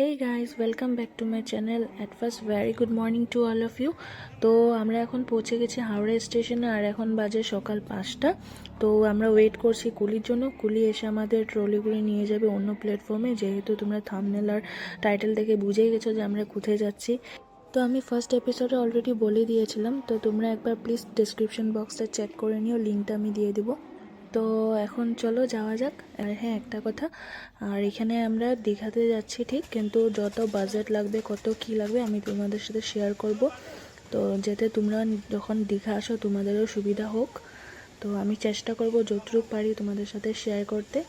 Hey guys, welcome back to my channel. At first, very good morning to all of you. তো আমরা এখন পৌঁছে গেছি হাওড়া স্টেশনে আর এখন বাজে সকাল 5টা। তো আমরা ওয়েট করছি কুলির জন্য। কুলি এসে আমাদের ট্রলি করে নিয়ে যাবে অন্য প্ল্যাটফর্মে, যেহেতু তোমরা থাম্বনেল আর টাইটেল দেখে বুঝেই গেছো যে আমরা কোথায় যাচ্ছি। তো আমি ফার্স্ট এপিসোডে অলরেডি বলে দিয়েছিলাম, তো তোমরা একবার প্লিজ ডেসক্রিপশন বক্সটা চেক করে নিও, লিঙ্কটা আমি দিয়ে দেবো। তো এখন চলো যাওয়া যাক। আর হ্যাঁ, একটা কথা, আর এখানে আমরা দীঘাতে যাচ্ছি ঠিক, কিন্তু যত বাজেট লাগবে, কত কি লাগবে আমি তোমাদের সাথে শেয়ার করব, তো যাতে তোমরা যখন দীঘা আসো তোমাদেরও সুবিধা হোক। তো আমি চেষ্টা করব যতটুকু পারি তোমাদের সাথে শেয়ার করতে।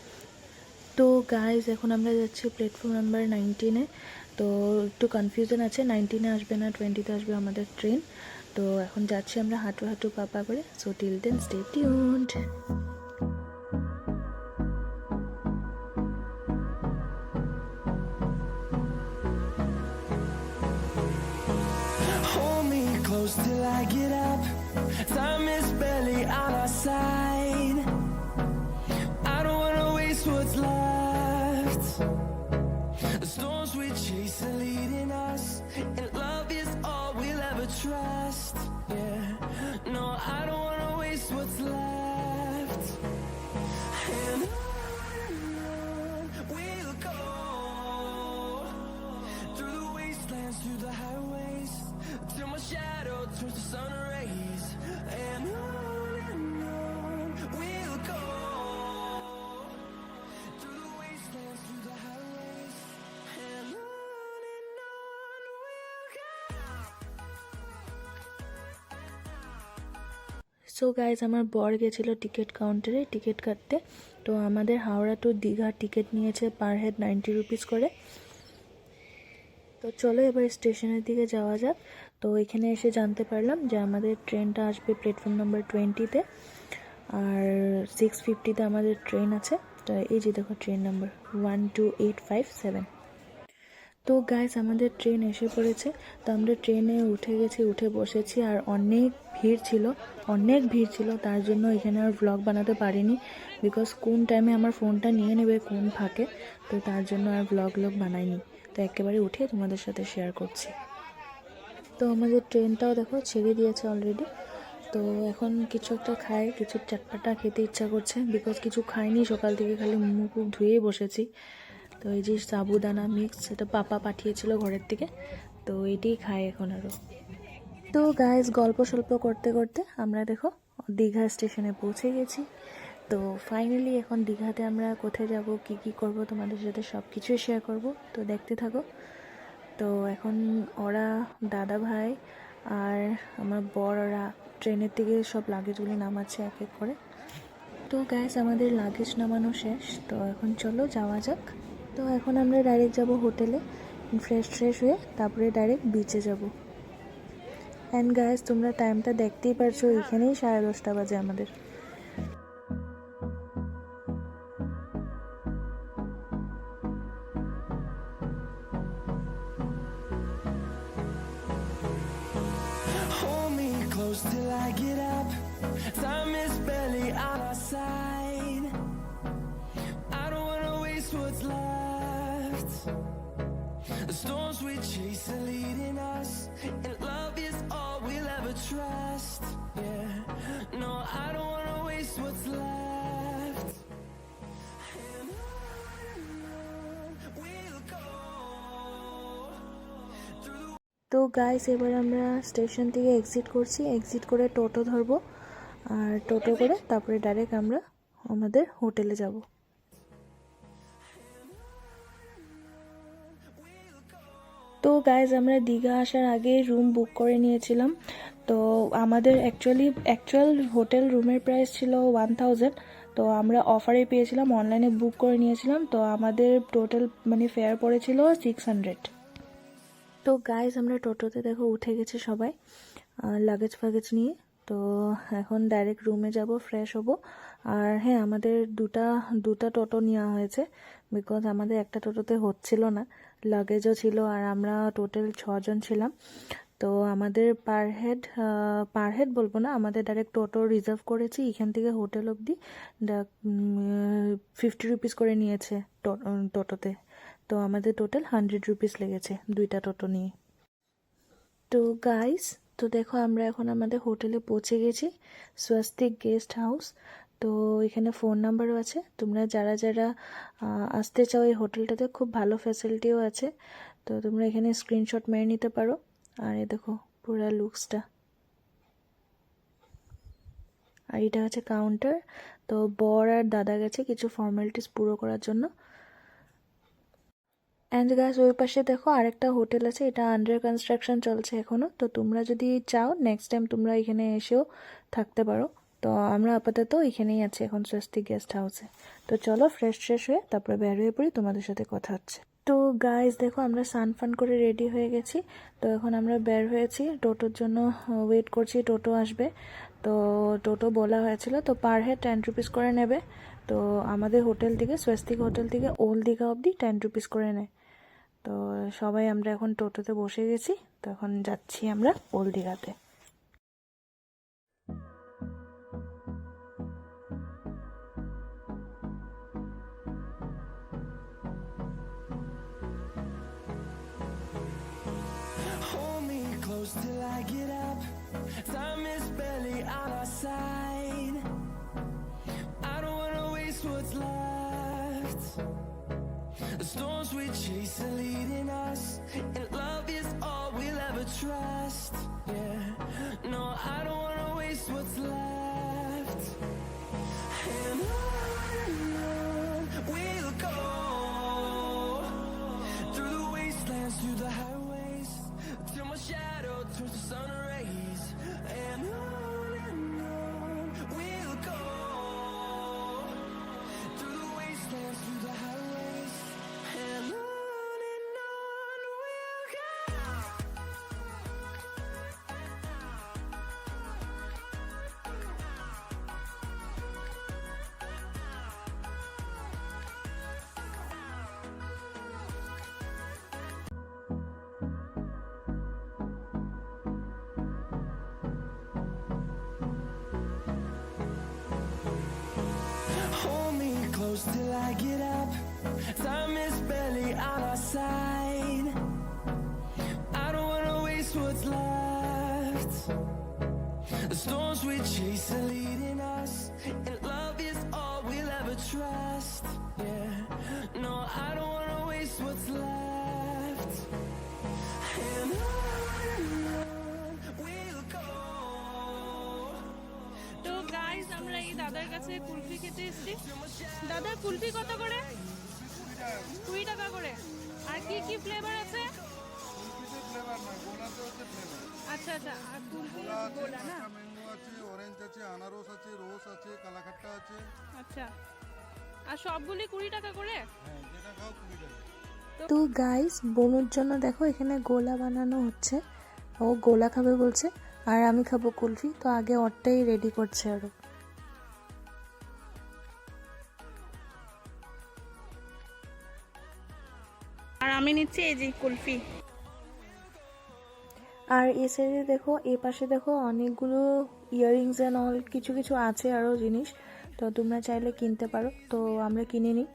তো গাইজ, এখন আমরা যাচ্ছি প্ল্যাটফর্ম নাম্বার 19-এ। তো একটু কনফিউশন আছে, 19-এ আসবে না 20-তে আসবে আমাদের ট্রেন। তো এখন যাচ্ছি আমরা হাঁটু হাঁটু পাপা করে। So till then stay tuned. Close till I get up. Time is barely on our side. I don't wanna waste what's left. The storms we chase are leading us, and love is all we'll ever trust. Yeah, no, I don't wanna waste what's left. And on we'll go, through the wastelands, through the highways, till my shadow turns to sun rays. And on we'll go, through the wastelands, through the highways. And on we'll go. So guys, আমার বর গেছিল ticket কাউন্টারে ticket কাটতে। তো আমাদের Howrah two Digha ticket নিয়েছে per head 90 rupees করে। তো চলো এবার স্টেশনের দিকে যাওয়া যাক। তো এখানে এসে জানতে পারলাম যে আমাদের ট্রেনটা আসবে প্ল্যাটফর্ম নাম্বার 20-তে, আর 6:50-তে আমাদের ট্রেন আছে। তো এই যে দেখো ট্রেন নাম্বার 12857। তো গাইস, আমাদের ট্রেন এসে পড়েছে। তো আমরা ট্রেনে উঠে গেছি, উঠে বসেছি, আর অনেক ভিড় ছিল। তার জন্য এখানে আর ব্লগ বানাতে পারিনি, বিকজ কোন টাইমে আমার ফোনটা নিয়ে নেবে কোন ফাঁকে, তো তার জন্য আর ব্লগ বানাইনি। তো একেবারে উঠে তোমাদের সাথে শেয়ার করছি। তো আমাদের ট্রেনটাও দেখো ছেড়ে দিয়েছে অলরেডি। তো এখন কিছু একটা খাই, কিছু চটপাটা খেতে ইচ্ছা করছে, বিকজ কিছু খাইনি সকাল থেকে, খালি মুখ ধুয়েই বসেছি। তো এই যে সাবুদানা মিক্স, সেটা পাপা পাঠিয়েছিল ঘরের থেকে, তো এটাই খাই এখন আরও। তো গাইজ, গল্প সল্প করতে করতে আমরা দেখো দীঘা স্টেশনে পৌঁছে গেছি। তো ফাইনালি এখন দীঘাতে আমরা কোথায় যাব, কি কি করব, তোমাদের সাথে সব কিছুই শেয়ার করব, তো দেখতে থাকো। তো এখন ওরা, দাদা ভাই আর আমার বর, ওরা ট্রেনের থেকে সব লাগেজগুলি নামাচ্ছে এক এক করে। তো গাইজ, আমাদের লাগেজ নামানো শেষ। তো এখন চলো যাওয়া যাক। তো এখন আমরা ডাইরেক্ট যাব হোটেলে, ফ্রেশ হয়ে তারপরে ডাইরেক্ট বিচে যাব। অ্যান্ড গাইজ, তোমরা টাইমটা দেখতেই পারছো, এখানেই 10:30 বাজে আমাদের। Hold me close till I get up. Time is barely on our side. I don't wanna waste what's left. The storms we chase are leading us, and love is all we'll ever trust. Yeah, no, I don't wanna waste what's left. And on we'll go, through the তো guys, এবার আমরা station থেকে exit করছি, exit করে টোটো ধরবো, আর টোটো করে তারপরে direct আমরা আমাদের হোটেলে যাব। তো গাইজ, আমরা দীঘা আসার আগে রুম বুক করে নিয়েছিলাম। তো আমাদের অ্যাকচুয়াল হোটেল রুমের প্রাইস ছিল 1000। তো আমরা অফারে পেয়েছিলাম, অনলাইনে বুক করে নিয়েছিলাম। তো আমাদের টোটাল ফেয়ার পড়েছিল 600। তো গাইজ, আমরা টোটোতে দেখো উঠে গেছি সবাই লাগেজ ফাগেজ নিয়ে। তো এখন ডাইরেক্ট রুমে যাব, ফ্রেশ হব। আর হ্যাঁ, আমাদের দুটা টোটো নেওয়া হয়েছে, বিকজ আমাদের একটা টোটোতে হচ্ছিল না, লাগেজও ছিল, আর আমরা টোটাল 6 জন ছিলাম। তো আমাদের পার হেড বলবো না, আমাদের ডাইরেক্ট টোটো রিজার্ভ করেছি এখান থেকে হোটেল অবধি 50 রুপিস করে নিয়েছে টোটোতে। তো আমাদের টোটাল 100 রুপিস লেগেছে দুইটা টোটো নিয়ে। তো গাইস, তো দেখো আমরা এখন আমাদের হোটেলে পৌঁছে গেছি, স্বস্তিক গেস্ট হাউস। তো এখানে ফোন নাম্বারও আছে, তোমরা যারা যারা আসতে চাও এই হোটেলটাতে খুব ভালো ফ্যাসিলিটিও আছে। তো তোমরা এখানে স্ক্রিনশট মেরে নিতে পারো। আর এই দেখো পুরো লুকসটা, আর এটা হচ্ছে কাউন্টার। তো বর আর দাদা গেছে কিছু ফর্মালিটিস পুরো করার জন্য। অ্যান্ড গাইস, ওই পাশে দেখো আরেকটা হোটেল আছে, এটা আন্ডার কনস্ট্রাকশন চলছে এখনও। তো তোমরা যদি চাও নেক্সট টাইম তোমরা এখানে এসেও থাকতে পারো। তো আমরা আপাতত এখানেই আছি এখন স্বস্তিক গেস্ট হাউসে। তো চলো ফ্রেশ হয়ে তারপরে বের হয়ে পড়ি, তোমাদের সাথে কথা হচ্ছে। তো গাইস দেখো আমরা সানফান করে রেডি হয়ে গেছি। তো এখন আমরা বের হয়েছি, টোটোর জন্য ওয়েট করছি, টোটো আসবে। তো টোটো বলা হয়েছিল তো পার হেড 10 রুপিস করে নেবে। তো আমাদের হোটেল থেকে, স্বস্তিক হোটেল থেকে ওল্ড দীঘা অবধি 10 রুপিস করে নেয়। তো সবাই আমরা এখন টোটোতে বসে গেছি, তো এখন যাচ্ছি আমরা ওল্ড দীঘাতে। Hold me close till I get up. Time is barely on our side. I don't wanna waste what's left. The storms we chase are leading us, and love is all we'll ever trust. Yeah, no, I don't wanna waste what's left. And on we'll go, through the wastelands, through the highways, till my shadow turns to sun rays. And on we'll go, through the wastelands, through the highways. And on we'll go. Hold me close till I get up. Time is barely on our side. I don't wanna waste what's left. The storms we chase are leading us, and love is all we'll ever trust. Yeah, no, I don't wanna waste what's left. And on we'll go. তো guys আমরা এই দাদার কাছে কুলফি খেতে এসেছি। দাদা কুলফি কত করে? 20 টাকা করে। আর কি কি ফ্লেভার আছে? আচ্ছা আচ্ছা, আর কুলফি গোলা না? ম্যাঙ্গো আছে, অরেঞ্জ আছে, আনারস আছে, রোজ আছে, কালাকাট্টা আছে। আচ্ছা, আর সবগুলি 20 টাকা করে? হ্যাঁ, যেটা খাও 20 টাকা। তো গাইস, বনুর জন্য দেখো এখানে গোলা বানানো হচ্ছে, ও গোলা খাবে বলছে, আর আমি খাবো কুলফি। তো আগে ওরটাই রেডি করছে আরো। আর আমি নিচ্ছি এই যে কুলফি। আর এই সাইডে দেখো, এই পাশে দেখো অনেকগুলো ইয়াররিংস অ্যান্ড অল কিছু কিছু আছে আরও জিনিস। তো তোমরা চাইলে কিনতে পারো, তো আমরা কিনে নিই।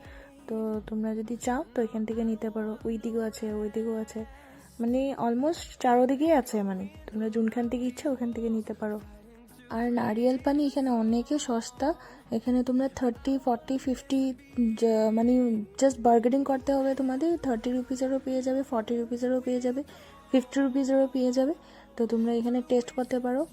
তো তোমরা যদি চাও তো এখান থেকে নিতে পারো, ওই দিকেও আছে ওই দিকেও আছে, মানে অলমোস্ট চারোদিকেই আছে, মানে তোমরা যোনখান থেকে ইচ্ছা ওখান থেকে নিতে পারো। আর নারিয়েল পানি এখানে অনেকে সস্তা, এখানে তোমরা 30, 40, 50 মানে জাস্ট বার্গেনিং করতে হবে তোমাদের। 30 রুপিসেরও পেয়ে যাবে, 40 রুপিসেরও পেয়ে যাবে, 50 রুপিসেরও পেয়ে যাবে। তো তোমরা এখানে টেস্ট করতে পারো।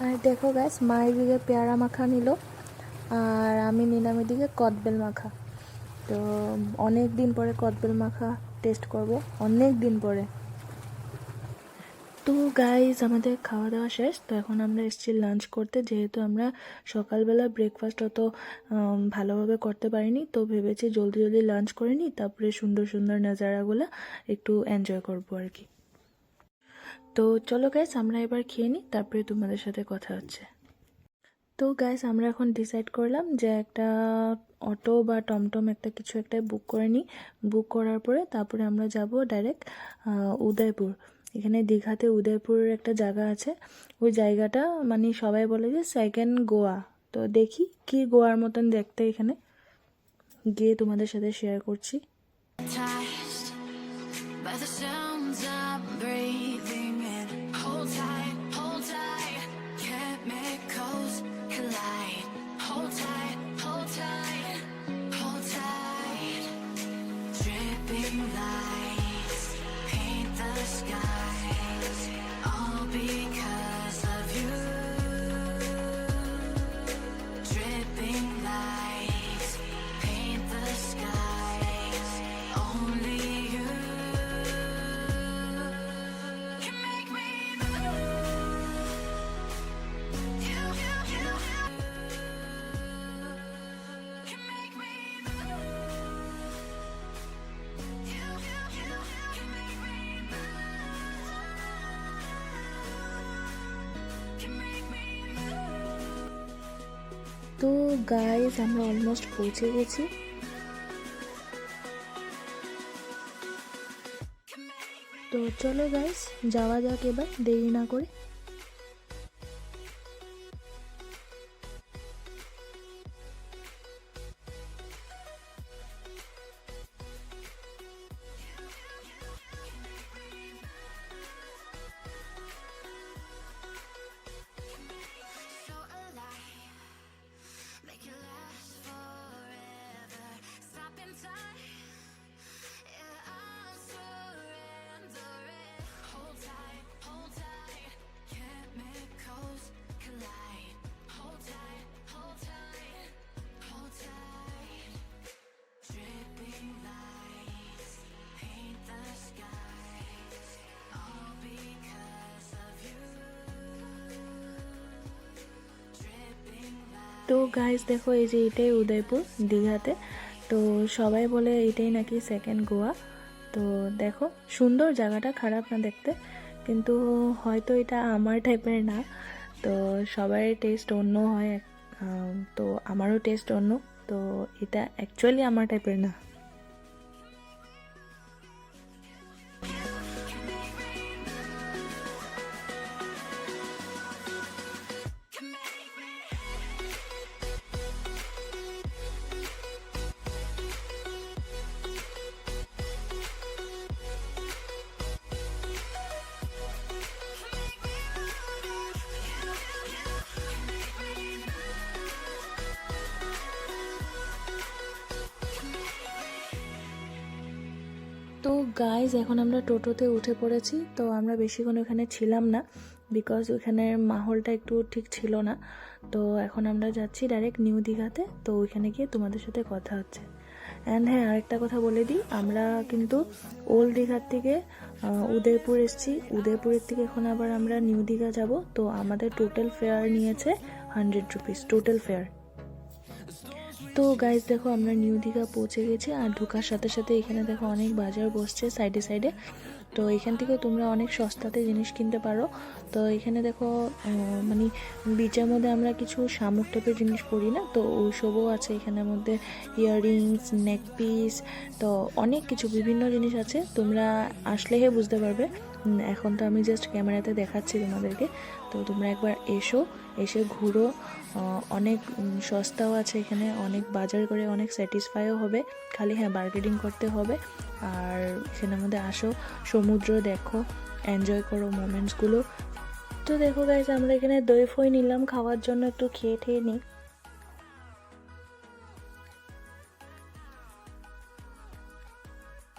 আর দেখো গাইস, মায়ের দিকে পেয়ারা মাখা নিল, আর আমি নিলাম এদিকে কদবেল মাখা। তো অনেক দিন পরে কদবেল মাখা টেস্ট করব, অনেক দিন পরে। তো গাইস, আমাদের খাওয়া দাওয়া শেষ। তো এখন আমরা এসেছি লাঞ্চ করতে, যেহেতু আমরা সকালবেলা ব্রেকফাস্ট অত ভালোভাবে করতে পারিনি, তো ভেবেছি জলদি জলদি লাঞ্চ করে নিই, তারপরে সুন্দর সুন্দর নাজারাগুলো একটু এনজয় করবো আর কি। তো চলো গাইস, আমরা এবার খেয়ে নিই, তারপরে তোমাদের সাথে কথা হচ্ছে। তো গাইস, আমরা এখন ডিসাইড করলাম যে একটা অটো বা টমটম একটা কিছু একটা বুক করে নিই। বুক করার পরে তারপরে আমরা যাব ডাইরেক্ট উদয়পুর। এখানে দীঘাতে উদয়পুরের একটা জায়গা আছে, ওই জায়গাটা মানে সবাই বলে যে সেকেন্ড গোয়া। তো দেখি কি গোয়ার মতন দেখতে, এখানে গিয়ে তোমাদের সাথে শেয়ার করছি। Hypnotized by the sounds I'm breathing in. Hold tight, chemicals collide. Hold tight, hold tight. Dripping lights paint the skies, all because of you. Dripping lights paint the skies, only you can make me move. You can make me move. You can make me move. Can make me move. তো guys আমরা almost পৌঁছে গেছি। তো চলো guys যাওয়া যাক এবার দেরি না করে। So alive, make it last forever. Stop in time, yeah, I'm surrendering. Hold tight, chemicals collide. Hold tight, hold tight. Dripping lights paint the skies, all because of you. Dripping lights. তো guys দেখো এই যে এটাই উদয়পুর দীঘাতে। তো সবাই বলে এটাই নাকি সেকেন্ড গোয়া। তো দেখো সুন্দর জায়গাটা, খারাপ না দেখতে, কিন্তু হয়তো এটা আমার টাইপের না। তো সবার টেস্ট অন্য হয়, তো আমারও টেস্ট অন্য। তো এটা অ্যাকচুয়ালি আমার টাইপের না। তো গাইজ এখন আমরা টোটোতে উঠে পড়েছি। তো আমরা বেশিক্ষণ ওখানে ছিলাম না, বিকজ ওখানের মাহলটা একটু ঠিক ছিল না। তো এখন আমরা যাচ্ছি ডাইরেক্ট নিউ দীঘাতে। তো ওইখানে গিয়ে তোমাদের সাথে কথা হচ্ছে। অ্যান্ড হ্যাঁ, আরেকটা কথা বলে দিই, আমরা কিন্তু ওল্ড দীঘার থেকে উদয়পুর এসেছি। উদয়পুরের থেকে এখন আবার আমরা নিউ দীঘা যাব। তো আমাদের টোটাল ফেয়ার নিয়েছে 100 রুপিস, টোটাল ফেয়ার। তো গাইজ দেখো আমরা নিউ দীঘা পৌঁছে গেছি। আর ঢোকার সাথে সাথে এখানে দেখো অনেক বাজার বসছে সাইডে সাইডে। তো এখান থেকে তোমরা অনেক সস্তাতে জিনিস কিনতে পারো। তো এখানে দেখো মানে বিচের মধ্যে আমরা কিছু শামুক টাইপের জিনিস পরি না, তো ওইসবও আছে এখানের মধ্যে, ইয়াররিংস, নেক পিস, তো অনেক কিছু বিভিন্ন জিনিস আছে। তোমরা আসলেহে বুঝতে পারবে। এখন তো আমি জাস্ট ক্যামেরাতে দেখাচ্ছি তোমাদেরকে। তো তোমরা একবার এসে ঘুরো, অনেক সস্তাও আছে এখানে, অনেক বাজার করে অনেক স্যাটিসফাইও হবে। খালি হ্যাঁ বার্গেনিং করতে হবে। আর এখানের মধ্যে আসো, সমুদ্র দেখো, এনজয় করো মোমেন্টসগুলো। তো দেখো গাইজ আমরা এখানে দই ফই নিলাম খাওয়ার জন্য, একটু খেয়ে নিই।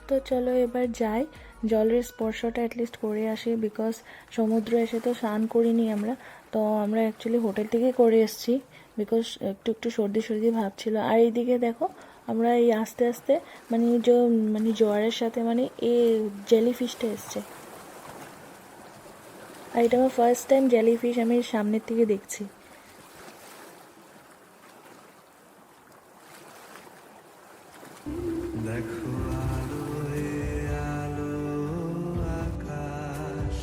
তো চলো এবার যাই, জলের স্পর্শটা অ্যাটলিস্ট করে আসি, বিকজ সমুদ্র এসে তো স্নান করিনি আমরা। তো আমরা অ্যাকচুয়ালি হোটেল থেকে করে এসেছি, বিকজ একটু সর্দি ভাব ছিল। আর এইদিকে দেখো আমরা এই আস্তে আস্তে মানে জোয়ারের সাথে মানে জেলিফিশটা এসছে। আর এটা আমার ফার্স্ট টাইম জেলিফিশ আমি সামনের থেকে দেখছি। দেখো আলোয় আলো আকাশ,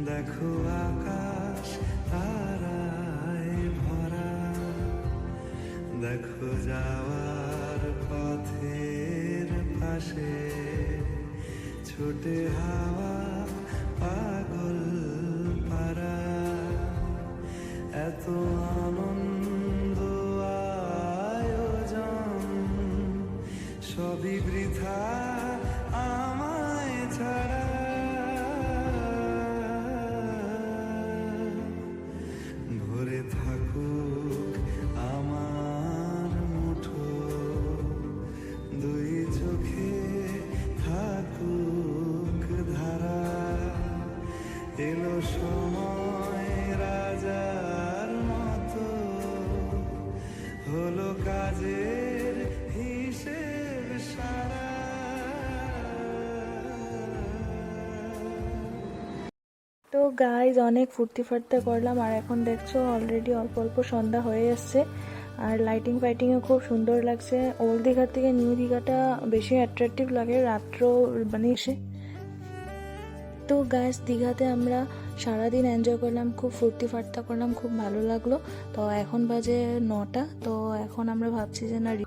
দেখো আকাশ তারায় ভরা, দেখো দেখো যাওয়ার পথের পাশে ছোটে হাওয়া পাগল পারা, এত আনন্দ আয়োজন সবই বৃথা আমায় ছাড়া। ভরে থাকুক আমার মুঠো, দুই চোখে থাকুক ধারা, এলো সময় রাজার মতো, হলো কাজের হিসেব সারা। তো গাইজ অনেক ফুর্তি ফার্তা করলাম, আর এখন দেখছো অলরেডি অল্প অল্প সন্ধ্যা হয়ে এসছে, আর লাইটিং ফাইটিংও খুব সুন্দর লাগছে। ওল্ড দীঘার থেকে নিউ দীঘাটা বেশি অ্যাট্রাকটিভ লাগে রাত্র মানে এসে। তো গাইজ দীঘাতে আমরা সারাদিন এনজয় করলাম, খুব ফুর্তি ফার্তা করলাম, খুব ভালো লাগলো। তো এখন বাজে 9টা, তো এখন আমরা ভাবছি যে না